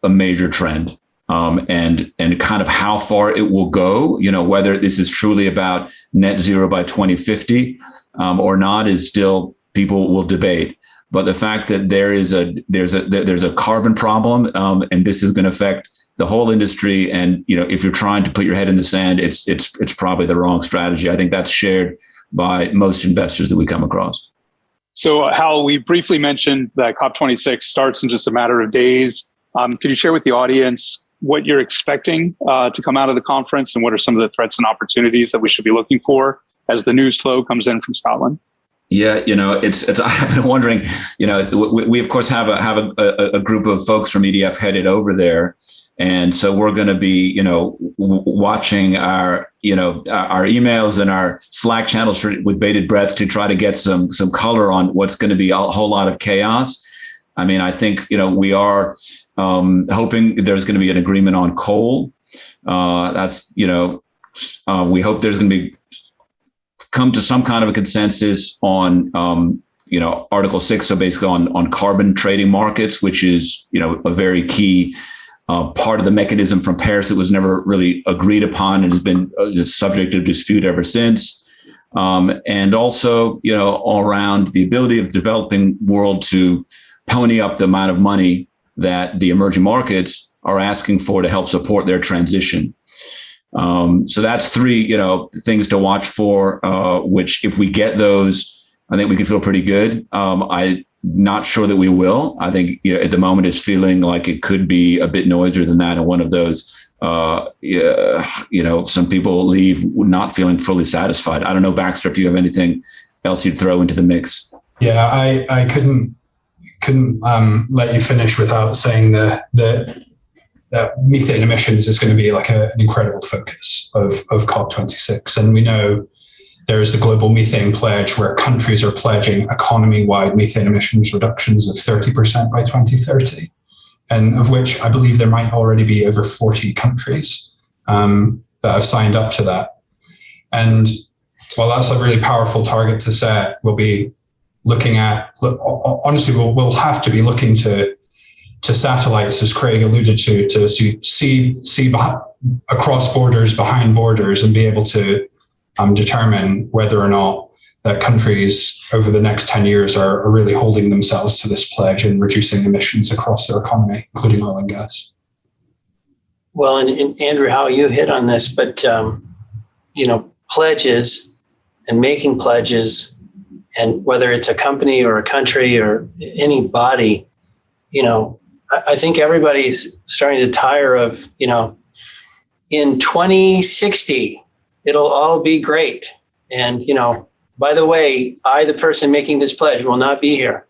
a major trend, and kind of how far it will go, whether this is truly about net zero by 2050 or not is still people will debate. But the fact that there's a carbon problem, and this is going to affect the whole industry, and if you're trying to put your head in the sand, it's probably the wrong strategy. I think that's shared by most investors that we come across. So, Howell, we briefly mentioned that COP26 starts in just a matter of days. Could you share with the audience what you're expecting to come out of the conference, and what are some of the threats and opportunities that we should be looking for as the news flow comes in from Scotland? Yeah, it's. I've been wondering. We of course have a group of folks from EDF headed over there, and so we're going to be, watching our emails and our Slack channels with bated breath to try to get some color on what's going to be a whole lot of chaos. I mean, I think, we are hoping there's going to be an agreement on coal. That's, we hope there's going to come to some kind of a consensus on, Article 6, so basically on carbon trading markets, which is, a very key part of the mechanism from Paris that was never really agreed upon and has been the subject of dispute ever since. And also, all around the ability of the developing world to pony up the amount of money that the emerging markets are asking for to help support their transition. So that's three, things to watch for, which if we get those, I think we can feel pretty good. I'm not sure that we will. I think at the moment it's feeling like it could be a bit noisier than that. And one of those, some people leave not feeling fully satisfied. I don't know, Baxter, if you have anything else you'd throw into the mix. Yeah, I couldn't let you finish without saying that methane emissions is going to be like an incredible focus of COP26. And we know there is the Global Methane Pledge, where countries are pledging economy-wide methane emissions reductions of 30% by 2030, and of which I believe there might already be over 40 countries that have signed up to that. And while that's a really powerful target to set, we'll be looking at, honestly, we'll have to be looking to satellites, as Craig alluded to see across borders, behind borders, and be able to determine whether or not that countries over the next 10 years are really holding themselves to this pledge and reducing emissions across their economy, including oil and gas. Well, and Andrew, how you hit on this, but, pledges and making pledges, and whether it's a company or a country or any body, I think everybody's starting to tire of, in 2060, it'll all be great. And, by the way, the person making this pledge, will not be here.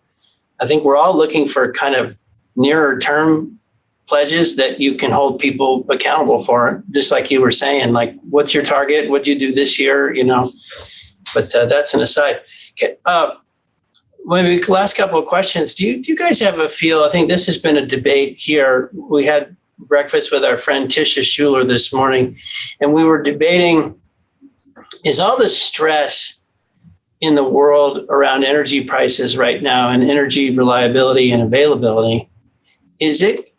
I think we're all looking for kind of nearer term pledges that you can hold people accountable for, just like you were saying, like, what's your target? What'd you do this year? But that's an aside. Okay. Maybe last couple of questions. Do you guys have a feel? I think this has been a debate here. We had breakfast with our friend Tisha Schuler this morning, and we were debating, is all the stress in the world around energy prices right now and energy reliability and availability,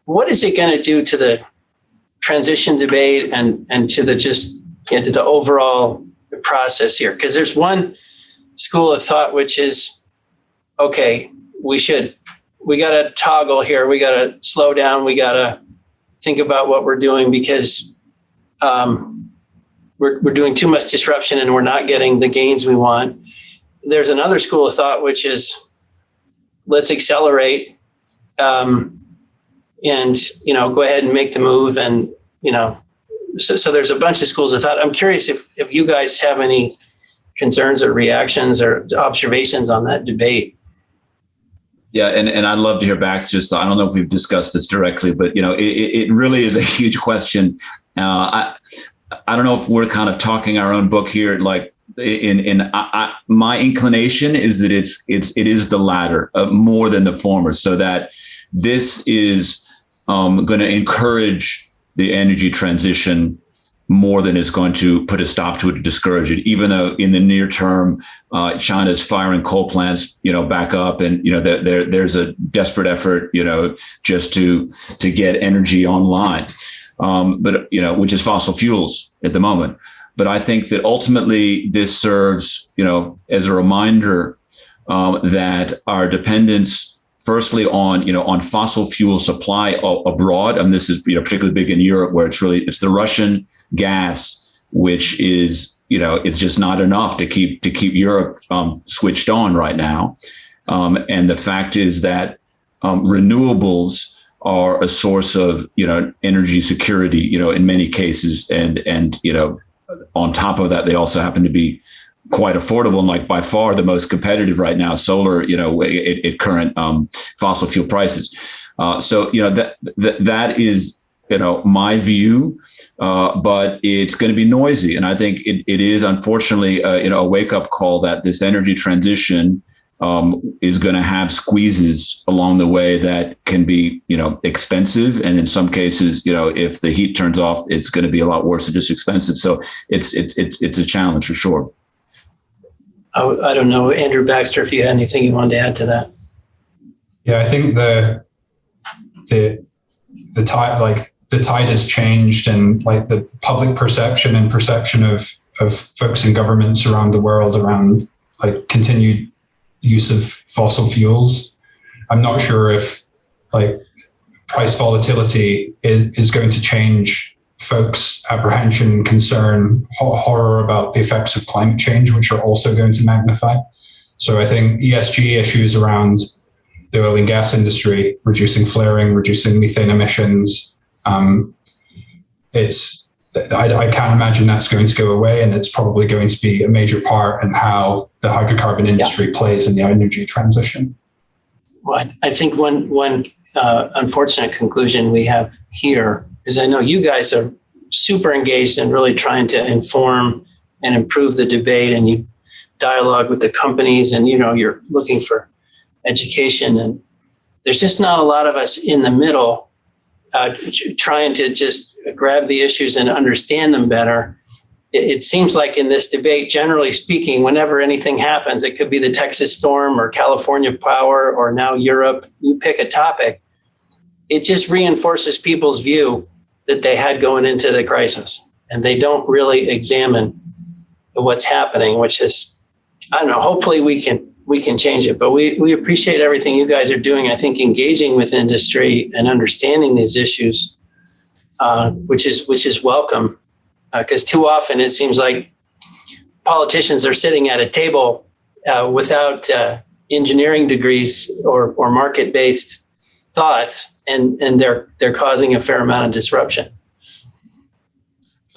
what is it going to do to the transition debate and to the overall process here? Because there's one school of thought which is, okay, we got to toggle here. We got to slow down. We got to think about what we're doing, because we're doing too much disruption and we're not getting the gains we want. There's another school of thought, which is, let's accelerate and, go ahead and make the move. And, so there's a bunch of schools of thought. I'm curious if you guys have any concerns or reactions or observations on that debate. Yeah, and I'd love to hear Baxter. I don't know if we've discussed this directly, but it really is a huge question. I don't know if we're kind of talking our own book here. Like, my inclination is that it is the latter more than the former. So that this is going to encourage the energy transition more than it's going to put a stop to it, to discourage it, even though in the near term, China's firing coal plants, back up, and there's a desperate effort, just to get energy online, but which is fossil fuels at the moment. But I think that ultimately this serves, as a reminder that our dependence, firstly, on fossil fuel supply abroad, and this is particularly big in Europe, where it's the Russian gas, which is it's just not enough to keep Europe switched on right now. And the fact is that renewables are a source of energy security in many cases, and on top of that, they also happen to be quite affordable, and like by far the most competitive right now, solar, at current fossil fuel prices. So that is my view, but it's going to be noisy, and I think it is unfortunately a wake up call that this energy transition is going to have squeezes along the way that can be expensive, and in some cases if the heat turns off, it's going to be a lot worse than just expensive. So it's a challenge for sure. I don't know, Andrew, Baxter, if you had anything you wanted to add to that. Yeah, I think the tide has changed, and like the public perception and perception of folks in governments around the world around like continued use of fossil fuels. I'm not sure if like price volatility is going to change folks' apprehension, concern, horror about the effects of climate change, which are also going to magnify. So I think ESG issues around the oil and gas industry, reducing flaring, reducing methane emissions, I can't imagine that's going to go away, and it's probably going to be a major part in how the hydrocarbon industry plays in the energy transition. Well, I think one unfortunate conclusion we have here is, I know you guys are super engaged in really trying to inform and improve the debate, and you dialogue with the companies, and you're looking for education, and there's just not a lot of us in the middle trying to just grab the issues and understand them better. It seems like in this debate, generally speaking, whenever anything happens, it could be the Texas storm or California power or now Europe, you pick a topic, it just reinforces people's view that they had going into the crisis, and they don't really examine what's happening, which is, I don't know, hopefully we can change it. But we appreciate everything you guys are doing. I think engaging with industry and understanding these issues, which is welcome, because too often it seems like politicians are sitting at a table without engineering degrees or market-based thoughts, and they're causing a fair amount of disruption.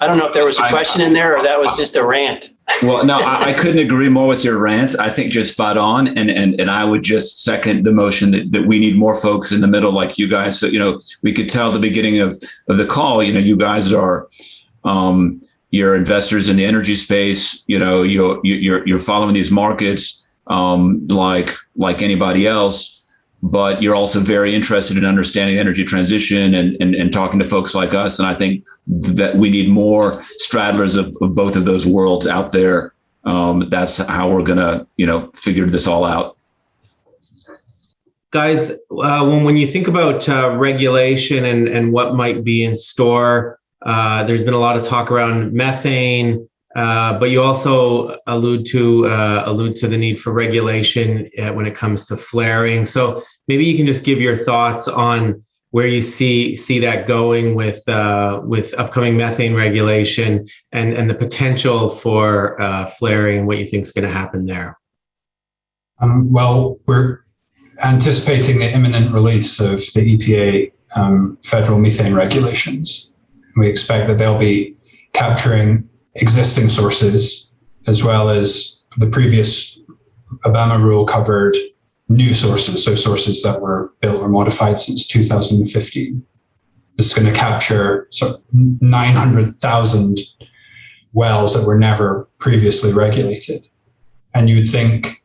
I don't know if there was a question in there or that was just a rant. Well, no, I couldn't agree more with your rant. I think you're spot on. And I would just second the motion that we need more folks in the middle like you guys. So, we could tell at the beginning of the call, you guys are, you're investors in the energy space. You're following these markets like anybody else. But you're also very interested in understanding energy transition and talking to folks like us. And I think that we need more straddlers of both of those worlds out there. That's how we're going to, figure this all out. Guys, when you think about regulation and what might be in store, there's been a lot of talk around methane, but you also allude to the need for regulation when it comes to flaring. So maybe you can just give your thoughts on where you see that going with upcoming methane regulation and the potential for flaring, what you think is going to happen there. Well, we're anticipating the imminent release of the EPA federal methane regulations. We expect that they'll be capturing existing sources, as well as the previous Obama rule covered new sources, so sources that were built or modified since 2015. This is going to capture sort of 900,000 wells that were never previously regulated. And you would think,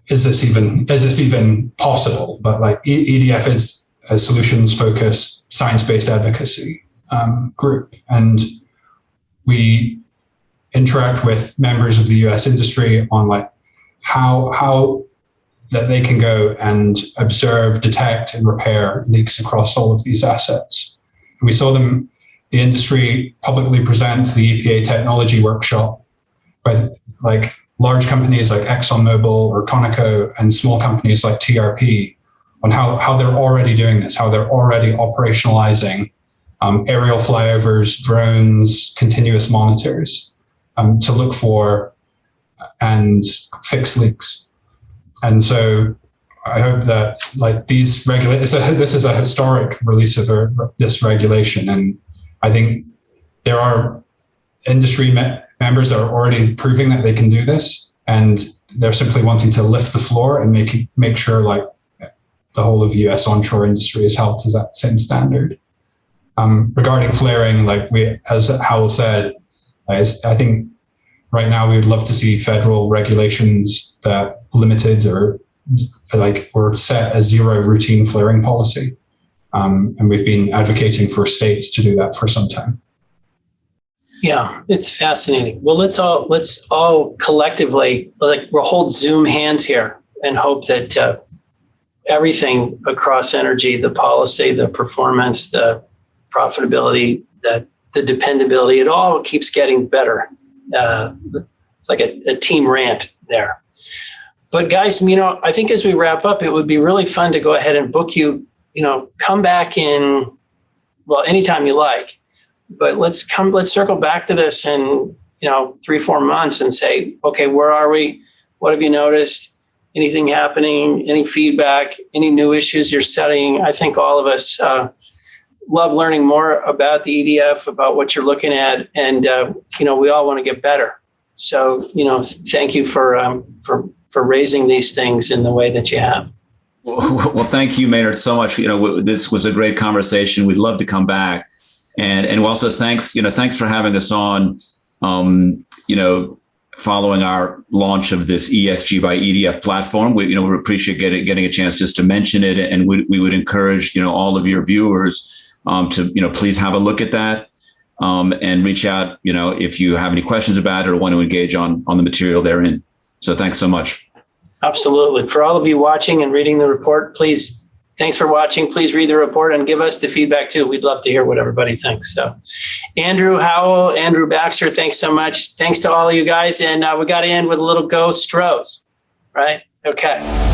is this even possible? But like EDF is a solutions-focused, science-based advocacy group, and we interact with members of the U.S. industry on like how that they can go and observe, detect, and repair leaks across all of these assets. And we saw the industry publicly present the EPA technology workshop with like large companies like ExxonMobil or Conoco and small companies like TRP on how they're already doing this, how they're already operationalizing aerial flyovers, drones, continuous monitors to look for and fix leaks. And so I hope that like these this is a historic release of this regulation. And I think there are industry members that are already proving that they can do this. And they're simply wanting to lift the floor and make sure like the whole of US onshore industry is held to that same standard. Regarding flaring, like as Howell said, I think right now we would love to see federal regulations that limited or set a zero routine flaring policy. And we've been advocating for states to do that for some time. Yeah, it's fascinating. Well, let's all collectively, we'll hold Zoom hands here and hope that everything across energy, the policy, the performance, the profitability, the dependability, it all keeps getting better. It's like a team rant there. But guys, I think as we wrap up, it would be really fun to go ahead and book you, come back in, well, anytime you like. But let's circle back to this in 3-4 months and say, okay, where are we? What have you noticed? Anything happening? Any feedback? Any new issues you're studying? I think all of us love learning more about the EDF, about what you're looking at, and we all want to get better. So thank you for raising these things in the way that you have. Well, thank you, Maynard, so much. This was a great conversation. We'd love to come back. And also thanks for having us on, following our launch of this ESG by EDF platform. We appreciate getting a chance just to mention it. And we would encourage, all of your viewers to, please have a look at that and reach out, if you have any questions about it or want to engage on the material therein. So thanks so much. Absolutely. For all of you watching and reading the report, thanks for watching. Please read the report and give us the feedback too. We'd love to hear what everybody thinks. So Andrew Howell, Andrew Baxter, thanks so much. Thanks to all of you guys. And we got to end with a little Go Stros, right? Okay.